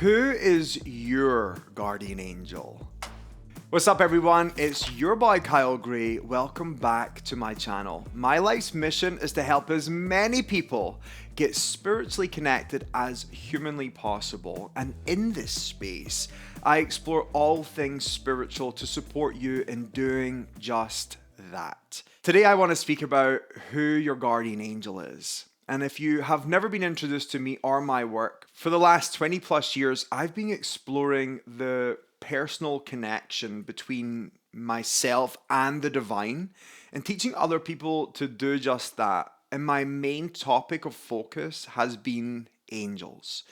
Who is your guardian angel? What's up, everyone? It's your boy Kyle Gray. Welcome back to my channel. My life's mission is to help as many people get spiritually connected as humanly possible. And in this space, I explore all things spiritual to support you in doing just that. Today, I want to speak about who your guardian angel is. And if you have never been introduced to me or my work, for the last 20 plus years, I've been exploring the personal connection between myself and the divine and teaching other people to do just that. And my main topic of focus has been angels.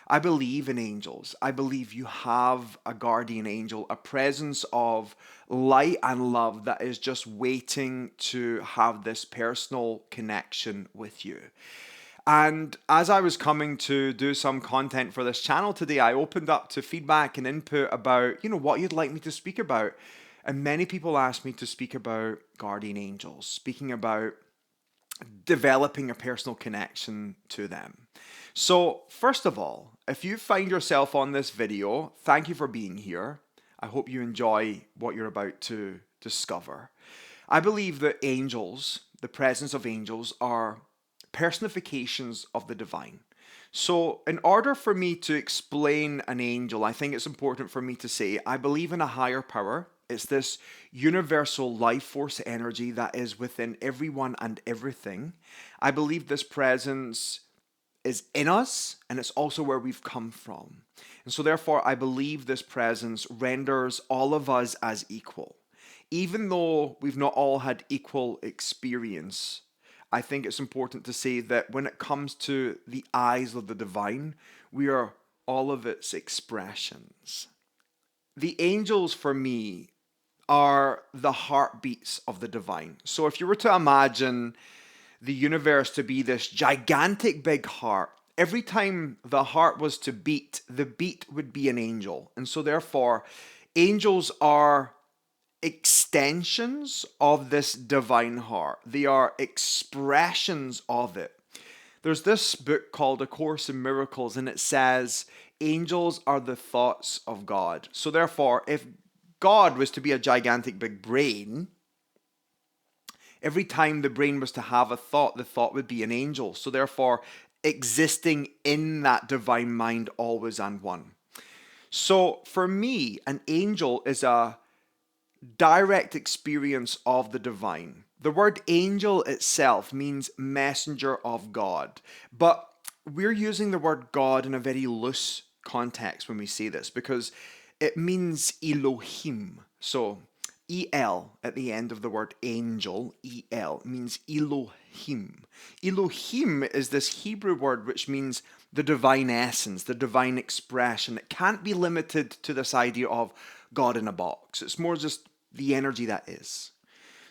I believe in angels. I believe you have a guardian angel, a presence of light and love that is just waiting to have this personal connection with you. And as I was coming to do some content for this channel today, I opened up to feedback and input about, what you'd like me to speak about. And many people asked me to speak about guardian angels, speaking about developing a personal connection to them. So, first of all, if you find yourself on this video, thank you for being here. I hope you enjoy what you're about to discover. I believe that angels, the presence of angels, are personifications of the divine. So, in order for me to explain an angel, I think it's important for me to say I believe in a higher power. It's this universal life force energy that is within everyone and everything. I believe this presence is in us, and it's also where we've come from. And so, therefore, I believe this presence renders all of us as equal. Even though we've not all had equal experience, I think it's important to say that when it comes to the eyes of the divine, we are all of its expressions. The angels, for me, are the heartbeats of the divine. So if you were to imagine the universe to be this gigantic big heart, every time the heart was to beat, the beat would be an angel. And so therefore, angels are extensions of this divine heart. They are expressions of it. There's this book called A Course in Miracles, and it says angels are the thoughts of God. So therefore, if God was to be a gigantic big brain, every time the brain was to have a thought, the thought would be an angel. So therefore, existing in that divine mind always and one. So for me, an angel is a direct experience of the divine. The word angel itself means messenger of God, but we're using the word God in a very loose context when we say this because it means Elohim. So El at the end of the word angel, El, means Elohim. Elohim is this Hebrew word which means the divine essence, the divine expression. It can't be limited to this idea of God in a box. It's more just the energy that is.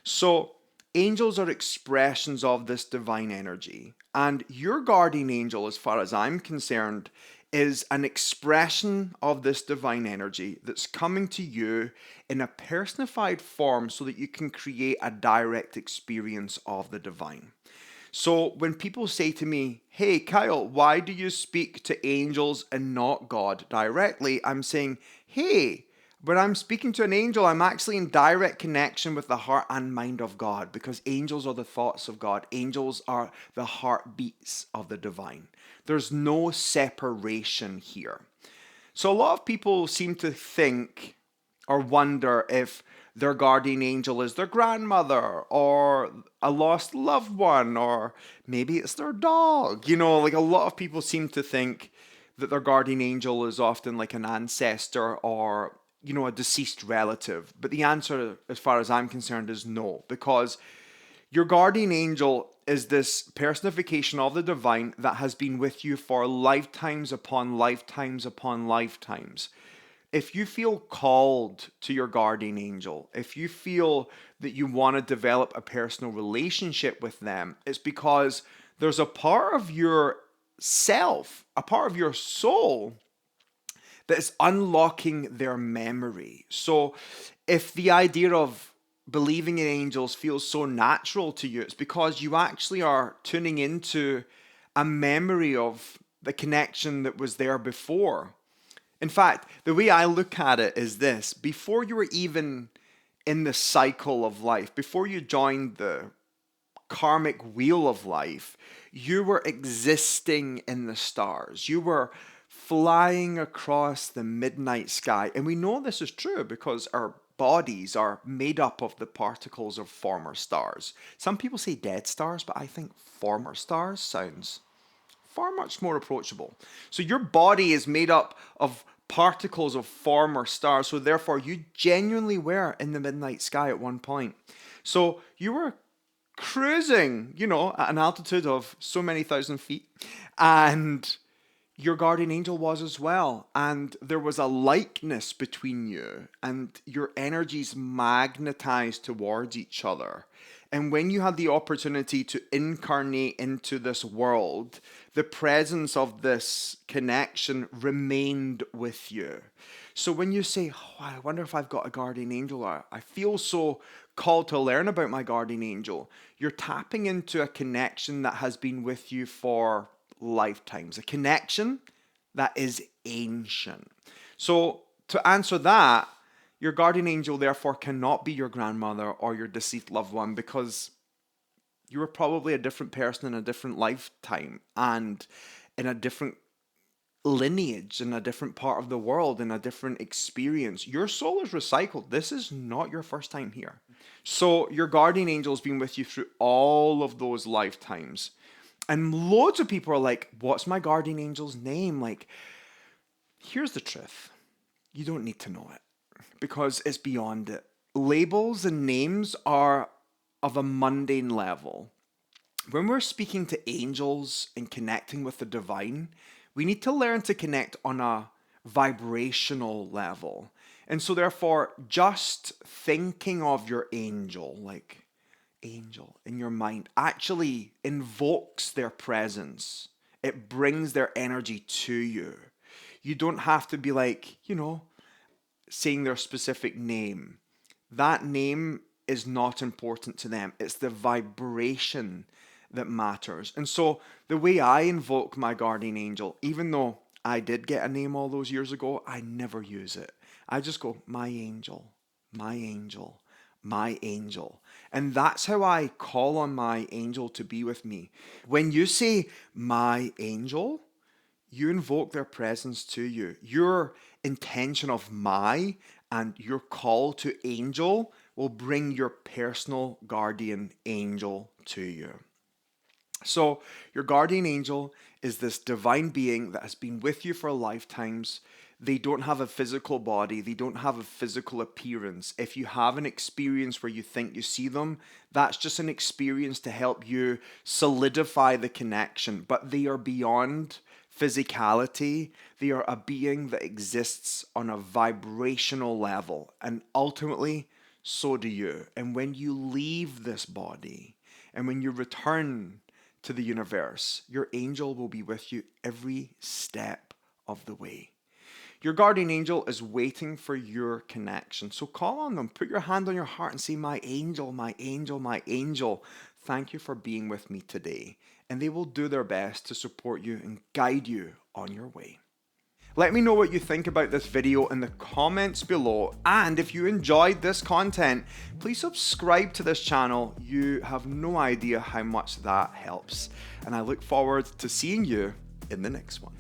So angels are expressions of this divine energy. And your guardian angel, as far as I'm concerned, is an expression of this divine energy that's coming to you in a personified form so that you can create a direct experience of the divine. So when people say to me, hey, Kyle, why do you speak to angels and not God directly? I'm saying, hey, when I'm speaking to an angel, I'm actually in direct connection with the heart and mind of God because angels are the thoughts of God. Angels are the heartbeats of the divine. There's no separation here. So a lot of people seem to think or wonder if their guardian angel is their grandmother or a lost loved one, or maybe it's their dog. Like a lot of people seem to think that their guardian angel is often like an ancestor or a deceased relative. But the answer, as far as I'm concerned, is no, because your guardian angel is this personification of the divine that has been with you for lifetimes upon lifetimes upon lifetimes. If you feel called to your guardian angel, if you feel that you want to develop a personal relationship with them, it's because there's a part of your self, a part of your soul that is unlocking their memory. So if the idea of believing in angels feels so natural to you, it's because you actually are tuning into a memory of the connection that was there before. In fact, the way I look at it is this: before you were even in the cycle of life, before you joined the karmic wheel of life, you were existing in the stars. You were flying across the midnight sky. And we know this is true because our bodies are made up of the particles of former stars. Some people say dead stars, but I think former stars sounds far much more approachable. So your body is made up of particles of former stars. So therefore, you genuinely were in the midnight sky at one point. So you were cruising, at an altitude of so many thousand feet, and your guardian angel was as well. And there was a likeness between you, and your energies magnetized towards each other. And when you had the opportunity to incarnate into this world, the presence of this connection remained with you. So when you say, oh, I wonder if I've got a guardian angel, or I feel so called to learn about my guardian angel, you're tapping into a connection that has been with you for lifetimes, a connection that is ancient. So to answer that, your guardian angel therefore cannot be your grandmother or your deceased loved one, because you were probably a different person in a different lifetime and in a different lineage, in a different part of the world, in a different experience. Your soul is recycled. This is not your first time here. So your guardian angel's been with you through all of those lifetimes. And loads of people are like, what's my guardian angel's name? Like, here's the truth. You don't need to know it because it's beyond it. Labels and names are of a mundane level. When we're speaking to angels and connecting with the divine, we need to learn to connect on a vibrational level. And so therefore, just thinking of your angel, like angel in your mind, actually invokes their presence. It brings their energy to you. You don't have to be like, saying their specific name. That name is not important to them. It's the vibration that matters. And so the way I invoke my guardian angel, even though I did get a name all those years ago, I never use it. I just go, my angel, my angel, my angel. And that's how I call on my angel to be with me. When you say my angel, you invoke their presence to you. Your intention of my and your call to angel will bring your personal guardian angel to you. So your guardian angel is this divine being that has been with you for lifetimes. They don't have a physical body. They don't have a physical appearance. If you have an experience where you think you see them, that's just an experience to help you solidify the connection. But they are beyond physicality. They are a being that exists on a vibrational level. And ultimately, so do you. And when you leave this body and when you return to the universe, your angel will be with you every step of the way. Your guardian angel is waiting for your connection. So call on them. Put your hand on your heart and say, my angel, my angel, my angel, thank you for being with me today. And they will do their best to support you and guide you on your way. Let me know what you think about this video in the comments below. And if you enjoyed this content, please subscribe to this channel. You have no idea how much that helps. And I look forward to seeing you in the next one.